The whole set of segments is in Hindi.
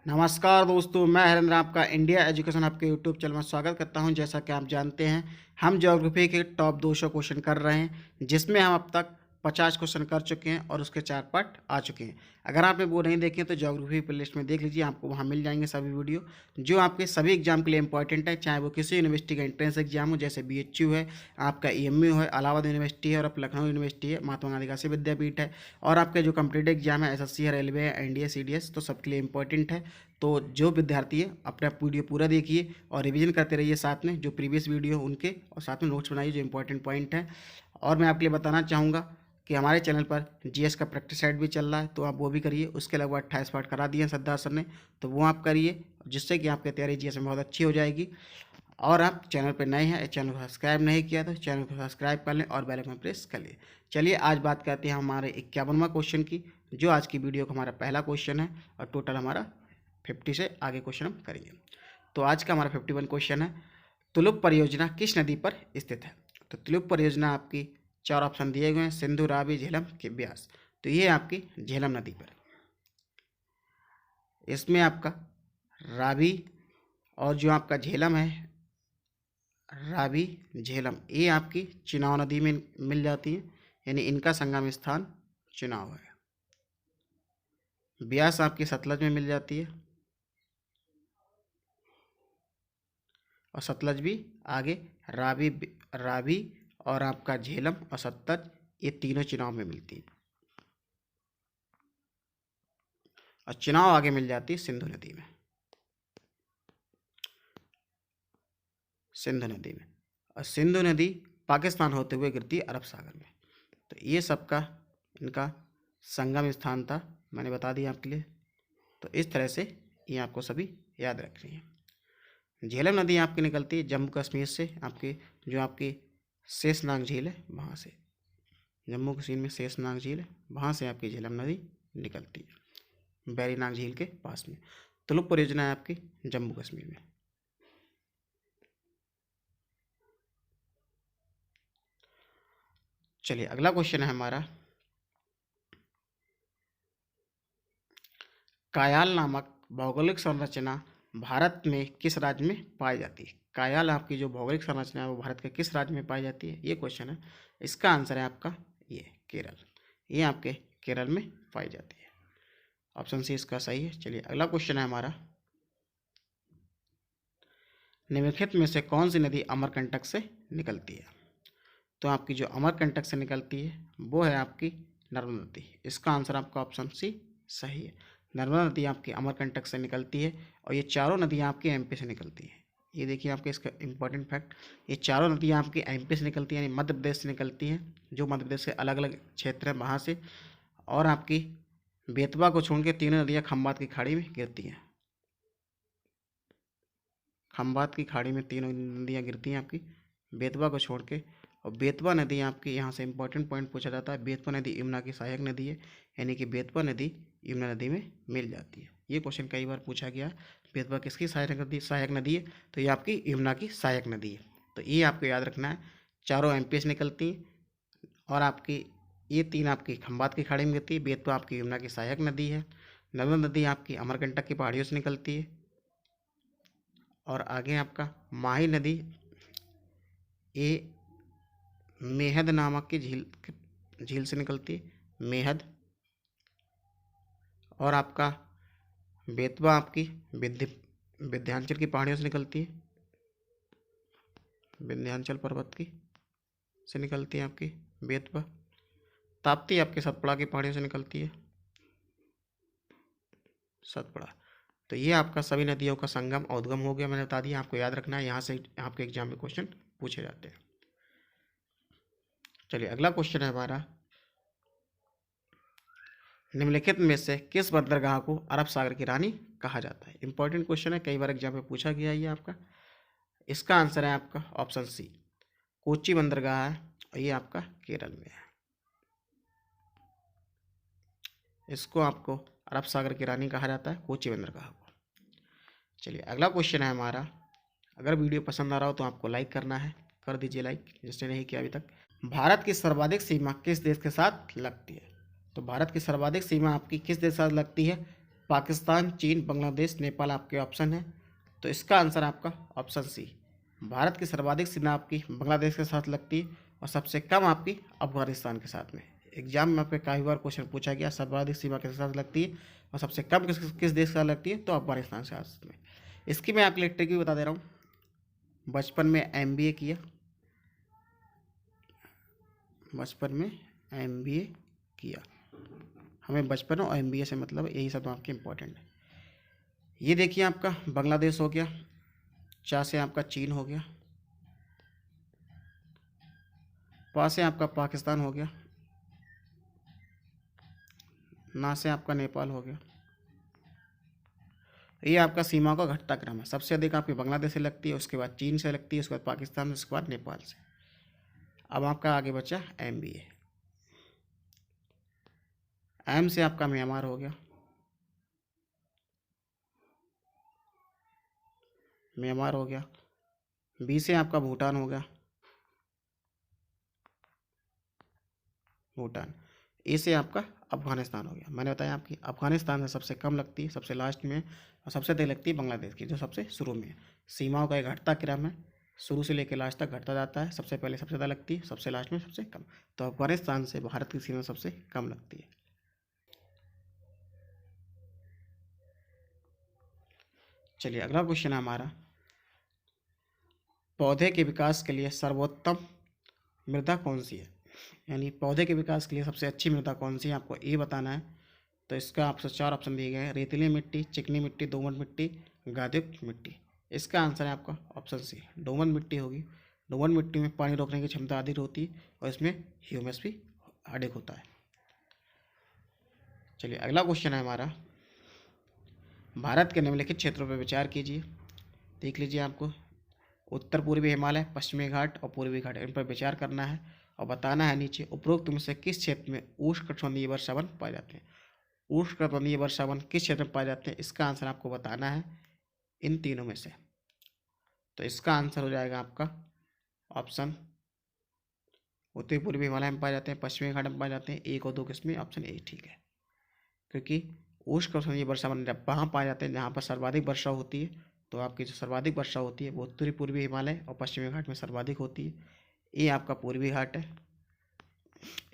नमस्कार दोस्तों, मैं हरेंद्र आपका इंडिया एजुकेशन आपके यूट्यूब चैनल में स्वागत करता हूं। जैसा कि आप जानते हैं, हम ज्योग्राफी के टॉप 200 क्वेश्चन कर रहे हैं, जिसमें हम अब तक 50 क्वेश्चन कर चुके हैं और उसके 4 पार्ट आ चुके हैं। अगर आपने वो नहीं देखे तो ज्योग्राफी प्लेलिस्ट में देख लीजिए, आपको वहां मिल जाएंगे सभी वीडियो जो आपके सभी एग्जाम के लिए इंपॉर्टेंट है, चाहे वो किसी यूनिवर्सिटी का एंट्रेंस एग्जाम हो, जैसे BHU है, आपका EMU है, इलाहाबाद यूनिवर्सिटी है और लखनऊ यूनिवर्सिटी है, महात्मा गांधी काशी विद्यापीठ है, और आपके जो कम्पिटेटिव एग्जाम है SSC है, रेलवे है, NDA CDS, तो सबके लिए इंपॉर्टेंट है। तो जो विद्यार्थी है अपना वीडियो पूरा देखिए और रिवीजन करते रहिए, साथ में जो प्रीवियस वीडियो उनके, और साथ में नोट्स बनाइए जो इंपॉर्टेंट पॉइंट है। और मैं आपके लिए बताना चाहूँगा कि हमारे चैनल पर GS का प्रैक्टिस सेट भी चल रहा है, तो आप वो भी करिए। उसके अलावा 28 पार्ट करा दिए हैं सिद्धार्थ सर ने, तो वो आप करिए, जिससे कि आपकी तैयारी GS में बहुत अच्छी हो जाएगी। और आप चैनल पर नए हैं, चैनल को सब्सक्राइब नहीं किया तो चैनल को सब्सक्राइब कर लें और बेल आइकन प्रेस कर लें। चलिए आज बात करते हैं हमारे 51वां क्वेश्चन की, जो आज की वीडियो का हमारा पहला क्वेश्चन है, और टोटल हमारा 50 से आगे क्वेश्चन हम करेंगे। तो आज का हमारा 51 क्वेश्चन है, तुलुप परियोजना किस नदी पर स्थित है? तो तुलुप परियोजना आपकी 4 ऑप्शन दिए गए हैं, सिंधु, रावी, झेलम के ब्यास। तो ये आपकी झेलम नदी पर, इसमें आपका रावी और जो आपका झेलम है, रावी झेलम, ये आपकी चिनाव नदी में मिल जाती है, यानी इनका संगम स्थान चिनाव है। ब्यास आपकी सतलज में मिल जाती है, और सतलज भी आगे रावी रावी और आपका झेलम और सतलज, ये तीनों चिनाव में मिलती है। और चिनाव आगे मिल जाती है सिंधु नदी में, सिंधु नदी में। और सिंधु नदी पाकिस्तान होते हुए गिरती है अरब सागर में। तो ये सबका इनका संगम स्थान था, मैंने बता दिया आपके लिए। तो इस तरह से ये आपको सभी याद रखनी है। झेलम नदी आपकी निकलती है जम्मू कश्मीर से, आपकी जो आपकी शेषनाग झील है वहाँ से, जम्मू कश्मीर में शेषनाग झील है, वहाँ से आपकी झेलम नदी निकलती है बैरीनाग झील के पास में। तुलुप परियोजना है आपकी जम्मू कश्मीर में। चलिए अगला क्वेश्चन है हमारा, कायाल नामक भौगोलिक संरचना भारत में किस राज्य में पाई जाती है? कायाल आपकी जो भौगोलिक संरचना है वो भारत के किस राज्य में पाई जाती है, ये क्वेश्चन है। इसका आंसर है आपका ये केरल, ये आपके केरल में पाई जाती है। ऑप्शन सी इसका सही है। चलिए अगला क्वेश्चन है हमारा, निम्नलिखित में से कौन सी नदी अमरकंटक से निकलती है? तो आपकी जो अमरकंटक से निकलती है वो है आपकी नर्मदा नदी। इसका आंसर आपका ऑप्शन सी सही है। नर्मदा नदी आपकी अमरकंटक से निकलती है, और ये चारों नदियाँ आपकी MP से निकलती हैं। ये देखिए आपके इसका इंपॉर्टेंट फैक्ट, ये चारों नदियाँ आपकी MP से निकलती हैं, यानी मध्य प्रदेश से निकलती हैं, जो मध्य प्रदेश के अलग अलग क्षेत्र हैं वहाँ से। और आपकी बेतवा को छोड़ के तीनों नदियाँ खंबात की खाड़ी में गिरती हैं, खंबात की खाड़ी में तीनों नदियाँ गिरती हैं आपकी बेतवा को छोड़ के। और बेतवा नदी आपकी, यहाँ से इंपॉर्टेंट पॉइंट पूछा जाता है, बेतवा नदी यमुना की सहायक नदी है, यानी कि बेतवा नदी यमुना नदी में मिल जाती है। ये क्वेश्चन कई बार पूछा गया, बेतवा किसकी सहायक नदी है? तो ये आपकी यमुना की सहायक नदी है। तो ये आपको याद रखना है, चारों MP से निकलती हैं, और आपकी ये तीन आपकी खंबात की खाड़ी में गिरती है। बेतवा आपकी यमुना की सहायक नदी है, नर्मदा नदी आपकी अमरकंटक की पहाड़ियों से निकलती है, और आगे आपका माही नदी ये मेहद नामक की झील से निकलती है, मेहद। और आपका बेतवा आपकी विंध्याचल की पहाड़ियों से निकलती है, विंध्याचल पर्वत की से निकलती है आपकी बेतवा। ताप्ती आपके सतपुड़ा की पहाड़ियों से निकलती है, सतपुड़ा। तो ये आपका सभी नदियों का संगम और उद्गम हो गया, मैंने बता दिया, आपको याद रखना है, यहाँ से आपके एग्जाम में क्वेश्चन पूछे जाते हैं। चलिए अगला क्वेश्चन है हमारा, निम्नलिखित में से किस बंदरगाह को अरब सागर की रानी कहा जाता है? इंपॉर्टेंट क्वेश्चन है, कई बार एग्जाम में पूछा गया है ये आपका। इसका आंसर है आपका ऑप्शन सी, कोच्चि बंदरगाह है, और ये आपका केरल में है। इसको आपको अरब सागर की रानी कहा जाता है, कोच्चि बंदरगाह को। चलिए अगला क्वेश्चन है हमारा, अगर वीडियो पसंद आ रहा हो तो आपको लाइक करना है, कर दीजिए लाइक जिसने नहीं किया अभी तक। भारत की सर्वाधिक सीमा किस देश के साथ लगती है? तो भारत की सर्वाधिक सीमा आपकी किस देश के साथ लगती है? पाकिस्तान, चीन, बांग्लादेश, नेपाल आपके ऑप्शन है। तो इसका आंसर आपका ऑप्शन सी। भारत की सर्वाधिक सीमा आपकी बांग्लादेश के साथ लगती है और सबसे कम आपकी अफगानिस्तान के साथ में। एग्जाम में आपके कई बार क्वेश्चन पूछा गया, सर्वाधिक सीमा किसके साथ लगती है और सबसे कम किस देश के साथ लगती है, तो अफगानिस्तान के साथ में। इसकी मैं आपके लिए ट्रिक भी बता दे रहा हूँ। बचपन में MBA किया, बचपन में MBA किया, हमें बचपन और MBA से मतलब यही सब आपके इम्पोर्टेंट है। ये देखिए आपका बांग्लादेश हो गया, चा से आपका चीन हो गया, पा से आपका पाकिस्तान हो गया, ना से आपका नेपाल हो गया। ये आपका सीमा का घटता क्रम है। सबसे अधिक आपकी बांग्लादेश से लगती है, उसके बाद चीन से लगती है, उसके बाद पाकिस्तान से, उसके बाद नेपाल से। अब आपका आगे बचा MBA। M से आपका म्यांमार हो गया, म्यांमार हो गया। B से आपका भूटान हो गया, भूटान। ए से आपका अफगानिस्तान हो गया। मैंने बताया आपकी अफगानिस्तान से सबसे कम लगती है, सबसे लास्ट में, और सबसे अधिक लगती है बांग्लादेश की, जो सबसे शुरू में है। सीमाओं का एक घटता क्रम है, शुरू से लेकर लास्ट तक घटता जाता है। सबसे पहले सबसे ज़्यादा लगती है, सबसे लास्ट में सबसे कम। तो अफगानिस्तान से भारत की सीमा सबसे कम लगती है। चलिए अगला क्वेश्चन है हमारा, पौधे के विकास के लिए सर्वोत्तम मृदा कौन सी है। यानी पौधे के विकास के लिए सबसे अच्छी मृदा कौन सी है, आपको ये बताना है। तो इसका आपसे 4 ऑप्शन दिए गए हैं, रेतीली मिट्टी, चिकनी मिट्टी, दोमट मिट्टी, गादयुक्त मिट्टी। इसका आंसर है आपका ऑप्शन सी, दोमट मिट्टी होगी। दोमट मिट्टी में पानी रोकने की क्षमता अधिक होती है और इसमें ह्यूमस भी अधिक होता है। चलिए अगला क्वेश्चन है हमारा, भारत के निम्नलिखित क्षेत्रों पर विचार कीजिए। देख लीजिए, आपको उत्तर पूर्वी हिमालय, पश्चिमी घाट और पूर्वी घाट, इन पर विचार करना है और बताना है नीचे उपरोक्त में से किस क्षेत्र में उष्णकटिबंधीय वर्षावन पाए जाते हैं। उष्णकटिबंधीय वर्षावन किस क्षेत्र में पाए जाते हैं, इसका आंसर आपको बताना है इन तीनों में से। तो इसका आंसर हो जाएगा आपका ऑप्शन, उत्तरी पूर्वी हिमालय में पाए जाते हैं, पश्चिमी घाट में पाए जाते हैं। 1 और 2 किसमें, ऑप्शन ए ठीक है। क्योंकि उष्णकटिबंधीय वर्षावन जब वहाँ पाए जाते हैं जहाँ पर सर्वाधिक वर्षा होती है, तो आपकी जो सर्वाधिक वर्षा होती है वो उत्तरी पूर्वी हिमालय और पश्चिमी घाट में सर्वाधिक होती है। ये आपका पूर्वी घाट है,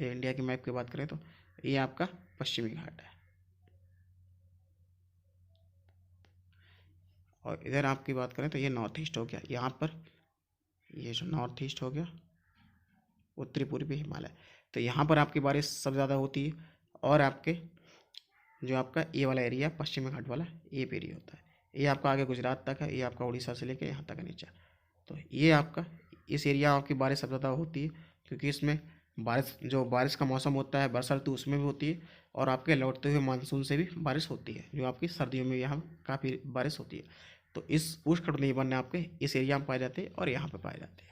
ये इंडिया की मैप की बात करें तो ये आपका पश्चिमी घाट है। और इधर आपकी बात करें तो ये नॉर्थ ईस्ट हो गया। यहाँ पर ये जो नॉर्थ ईस्ट हो गया, उत्तरी पूर्वी हिमालय। तो यहाँ पर आपकी बारिश सबसे ज़्यादा होती है और आपके जो आपका ये वाला एरिया पश्चिमी घाट वाला ये एरिया होता है। ये आपका आगे गुजरात तक है, ये आपका उड़ीसा से लेकर यहाँ तक है नीचे। तो ये आपका इस एरिया आपकी बारिश सबसे ज़्यादा होती है, क्योंकि इसमें बारिश का मौसम होता है, वर्षा ऋतु उसमें भी होती है और आपके लौटते हुए मानसून से भी बारिश होती है, जो आपकी सर्दियों में यहाँ काफ़ी बारिश होती है। तो इस उष्णकटिबंधीय वन्य आपके इस एरिया में पाए जाते हैं और यहाँ पे पाए जाते हैं।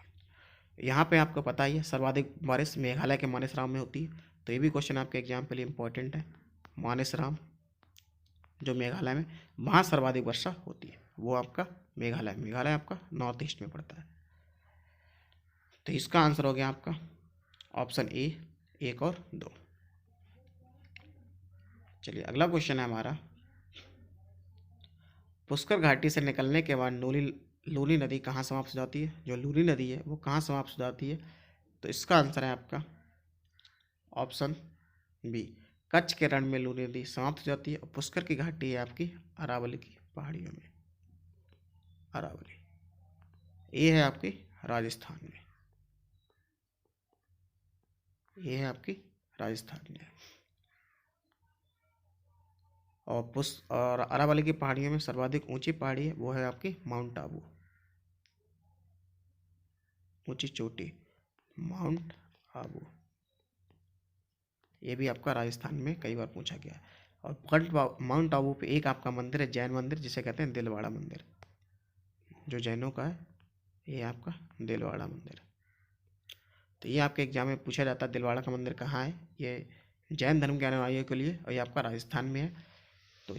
यहाँ पे आपको पता ही है सर्वाधिक बारिश मेघालय के मानेसराम में होती है। तो ये भी क्वेश्चन आपके एग्जाम के लिए इम्पोर्टेंट है। मानेसराम जो मेघालय में, वहाँ सर्वाधिक वर्षा होती है, वो आपका मेघालय आपका नॉर्थ ईस्ट में पड़ता है। तो इसका आंसर हो गया आपका ऑप्शन ए, 1 और 2। चलिए अगला क्वेश्चन है हमारा, पुष्कर घाटी से निकलने के बाद लूनी नदी कहाँ समाप्त हो जाती है। जो लूनी नदी है वो कहाँ समाप्त हो जाती है, तो इसका आंसर है आपका ऑप्शन बी, कच्छ के रण में लूनी नदी समाप्त हो जाती है और पुष्कर की घाटी है आपकी अरावली की पहाड़ियों में। अरावली ये है आपकी राजस्थान में, ये है आपकी राजस्थान में। और अरावली की पहाड़ियों में सर्वाधिक ऊंची पहाड़ी है वो है आपकी माउंट आबू, ऊंची चोटी माउंट आबू। ये भी आपका राजस्थान में कई बार पूछा गया है। और माउंट आबू पे एक आपका मंदिर है, जैन मंदिर, जिसे कहते हैं दिलवाड़ा मंदिर, जो जैनों का है, ये आपका दिलवाड़ा मंदिर। तो ये आपके एग्जाम में पूछा जाता है दिलवाड़ा का मंदिर कहाँ है। ये जैन धर्म के अनुयायियों के लिए, और ये आपका राजस्थान में है। तो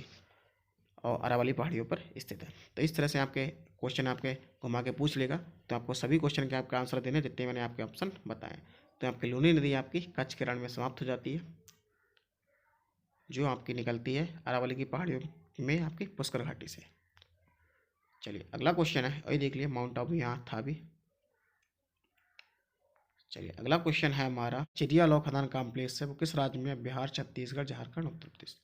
और अरावली पहाड़ियों पर स्थित है। तो इस तरह से आपके क्वेश्चन आपके घुमा के पूछ लेगा, तो आपको सभी क्वेश्चन के आपका आंसर देने जितने मैंने आपके ऑप्शन बताए। तो आपकी लूनी नदी आपकी कच्छ के रण में समाप्त हो जाती है, जो आपकी निकलती है अरावली की पहाड़ियों में आपकी पुष्कर घाटी से। चलिए अगला क्वेश्चन है, वही देख लिए, माउंट आबू यहाँ था भी। चलिए अगला क्वेश्चन है हमारा, चिड़िया लॉ खदान कॉम्प्लेक्स है वो किस राज्य में है? बिहार, छत्तीसगढ़, झारखंड, उत्तर प्रदेश।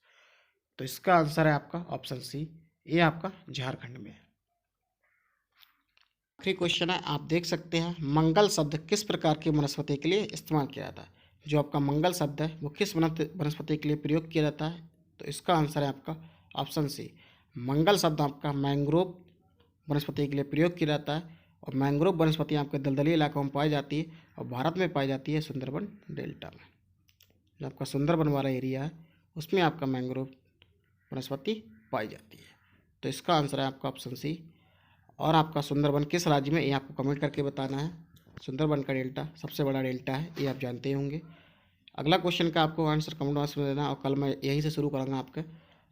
तो इसका आंसर है आपका ऑप्शन सी, ये आपका झारखंड में है। आखिरी क्वेश्चन है, आप देख सकते हैं मंगल शब्द किस प्रकार की वनस्पति के लिए इस्तेमाल किया जाता है? जो आपका मंगल शब्द है वो किस वनस्पति के लिए प्रयोग किया जाता है? तो इसका आंसर है आपका ऑप्शन सी, मंगल शब्द आपका मैंग्रोव वनस्पति के लिए प्रयोग किया जाता है। और मैंग्रोव वनस्पति आपके दलदली इलाकों में पाई जाती है और भारत में पाई जाती है सुंदरबन डेल्टा में। जो आपका सुंदरबन वाला एरिया है उसमें आपका मैंग्रोव वनस्पति पाई जाती है। तो इसका आंसर है आपका ऑप्शन सी। और आपका सुंदरबन किस राज्य में, ये आपको कमेंट करके बताना है। सुंदरबन का डेल्टा सबसे बड़ा डेल्टा है, ये आप जानते होंगे। अगला क्वेश्चन का आपको आंसर कमेंट बॉक्स में देना और कल मैं यहीं से शुरू करूँगा आपके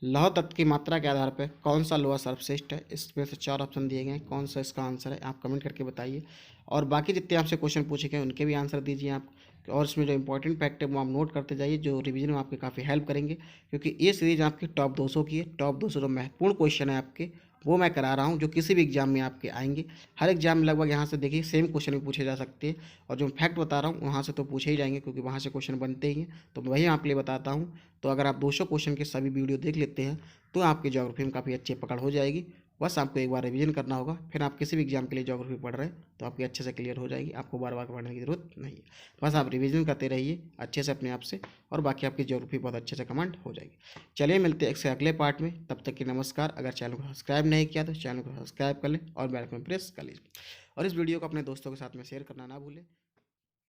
लौह तत्व की मात्रा के आधार पर कौन सा लोहा सर्वश्रेष्ठ है। इसमें से 4 ऑप्शन दिए गए हैं, कौन सा इसका आंसर है आप कमेंट करके बताइए। और बाकी जितने आपसे क्वेश्चन पूछे गए उनके भी आंसर दीजिए आप। और इसमें जो इंपॉर्टेंट फैक्ट है वो आप नोट करते जाइए, जो रिवीजन में आपकी काफ़ी हेल्प करेंगे, क्योंकि ये सीरीज आपकी टॉप 200 की है। टॉप 200 जो महत्वपूर्ण क्वेश्चन है आपके वो मैं करा रहा हूँ, जो किसी भी एग्जाम में आपके आएंगे। हर एग्जाम में लगभग यहाँ से देखिए सेम क्वेश्चन भी पूछे जा सकते हैं। और जो फैक्ट बता रहा हूँ वहाँ से तो पूछे ही जाएंगे, क्योंकि वहाँ से क्वेश्चन बनते ही हैं, तो वही आपके लिए बताता हूँ। तो अगर आप 200 क्वेश्चन के सभी वीडियो देख लेते हैं तो आपकी ज्योग्राफी में काफ़ी अच्छी पकड़ हो जाएगी। बस आपको एक बार रिवीजन करना होगा, फिर आप किसी भी एग्जाम के लिए ज्योग्राफी पढ़ रहे हैं तो आपकी अच्छे से क्लियर हो जाएगी। आपको बार बार पढ़ने की जरूरत नहीं है, बस आप रिवीजन करते रहिए अच्छे से अपने आप से, और बाकी आपकी ज्योग्राफी बहुत अच्छे से कमेंट हो जाएगी। चलिए मिलते हैं इससे अगले पार्ट में, तब तक की नमस्कार। अगर चैनल को सब्सक्राइब नहीं किया तो चैनल को सब्सक्राइब कर लें और बेल आइकन प्रेस कर लीजिए। और इस वीडियो को अपने दोस्तों के साथ में शेयर करना ना भूलें।